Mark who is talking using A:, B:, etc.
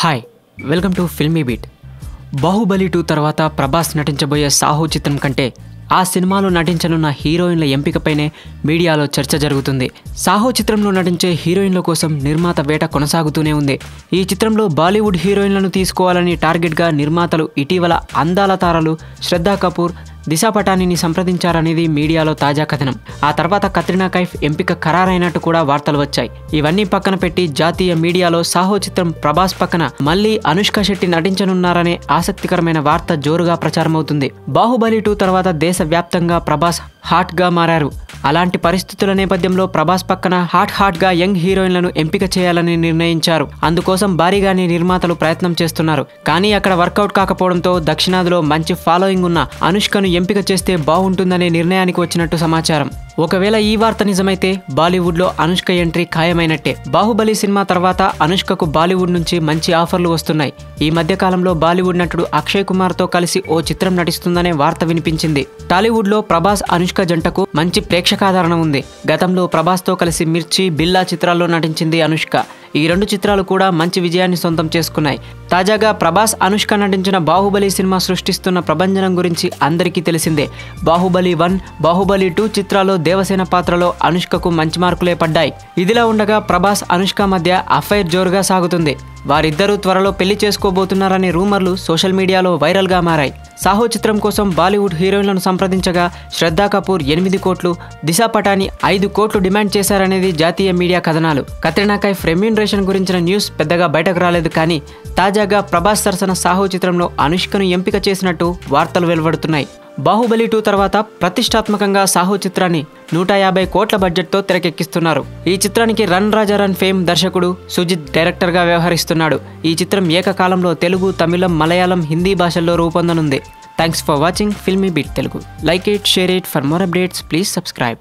A: Hi welcome to filmy beat. Baahubali 2 తర్వాత ప్రభాస్ నటించబోయే సాహో చిత్రం కంటే ఆ సినిమాలో నటించనున్న హీరోయిన్ల ఎంపికపైనే మీడియాలో చర్చ జరుగుతుంది. సాహో చిత్రంలో నటించే హీరోయిన్ల కోసం నిర్మాత వేట కొనసాగుతూనే ఉంది. ఈ చిత్రంలో బాలీవుడ్ హీరోయిన్లను తీసుకోవాలని టార్గెట్గా నిర్మాతలు ఇటీవల అందాల తారలు శ్రద్ధా కపూర్, దిశా పటానీని సంప్రదించారనేది మీడియాలో తాజా కథనం. ఆ తర్వాత కత్రినా కైఫ్ ఎంపిక ఖరారైనట్టు కూడా వార్తలు వచ్చాయి. ఇవన్నీ పక్కన పెట్టి జాతీయ మీడియాలో సాహో చిత్రం ప్రభాస్ పక్కన మళ్లీ అనుష్క శెట్టి నటించనున్నారనే ఆసక్తికరమైన వార్త జోరుగా ప్రచారమవుతుంది. బాహుబలి 2 తర్వాత దేశవ్యాప్తంగా ప్రభాస్ హాట్గా మారారు. అలాంటి పరిస్థితుల నేపథ్యంలో ప్రభాస్ పక్కన హాట్గా యంగ్ హీరోయిన్లను ఎంపిక చేయాలని నిర్ణయించారు. అందుకోసం భారీగానే నిర్మాతలు ప్రయత్నం చేస్తున్నారు. కానీ అక్కడ వర్కౌట్ కాకపోవడంతో దక్షిణాదిలో మంచి ఫాలోయింగ్ ఉన్న అనుష్కను ఎంపిక చేస్తే బాగుంటుందనే నిర్ణయానికి వచ్చినట్టు సమాచారం. ఒకవేళ ఈ వార్త నిజమైతే బాలీవుడ్లో అనుష్క ఎంట్రీ ఖాయమైనట్టే. బాహుబలి సినిమా తర్వాత అనుష్కకు బాలీవుడ్ నుంచి మంచి ఆఫర్లు వస్తున్నాయి. ఈ మధ్య కాలంలో బాలీవుడ్ నటుడు అక్షయ్ కుమార్తో కలిసి ఓ చిత్రం నటిస్తుందనే వార్త వినిపించింది. టాలీవుడ్లో ప్రభాస్ అనుష్క జంటకు మంచి ప్రేక్షకాదరణ ఉంది. గతంలో ప్రభాస్తో కలిసి మిర్చి, బిల్లా చిత్రాల్లో నటించింది అనుష్క. ఈ 2 చిత్రాలు కూడా మంచి విజయాన్ని సొంతం చేసుకున్నాయి. తాజాగా ప్రభాస్ అనుష్క నటించిన బాహుబలి సినిమా సృష్టిస్తున్న ప్రభంజనం గురించి అందరికీ తెలిసిందే. బాహుబలి 1, బాహుబలి 2 చిత్రాల్లో దేవసేన పాత్రలో అనుష్కకు మంచి మార్కులే పడ్డాయి. ఇదిలా ఉండగా ప్రభాస్ అనుష్క మధ్య అఫైర్ జోరుగా సాగుతుంది. వారిద్దరూ త్వరలో పెళ్లి చేసుకోబోతున్నారనే రూమర్లు సోషల్ మీడియాలో వైరల్గా మారాయి. సాహో చిత్రం కోసం బాలీవుడ్ హీరోయిన్లను సంప్రదించగా శ్రద్ధా కపూర్ 8 కోట్లు, దిశా పటానీ 5 కోట్లు డిమాండ్ చేశారనేది జాతీయ మీడియా కథనాలు. కత్రినా కైఫ్ రెమ్యూనరేషన్ గురించిన న్యూస్ పెద్దగా బయటకు రాలేదు. కానీ తాజాగా ప్రభాస్ సరసన సాహో చిత్రంలో అనుష్కను ఎంపిక చేసినట్టు వార్తలు వెలువడుతున్నాయి. బాహుబలి 2 తర్వాత ప్రతిష్టాత్మకంగా సాహో చిత్రాన్ని 150 కోట్ల బడ్జెట్తో తెరకెక్కిస్తున్నారు. ఈ చిత్రానికి రన్ రాజా రన్ ఫేమ్ దర్శకుడు సుజిత్ డైరెక్టర్గా వ్యవహరిస్తున్నాడు. ఈ చిత్రం ఏకకాలంలో తెలుగు, తమిళం, మలయాళం, హిందీ భాషల్లో రూపొందనుంది. Thanks for watching Filmibeat Telugu. Like it, share it. For more updates please subscribe.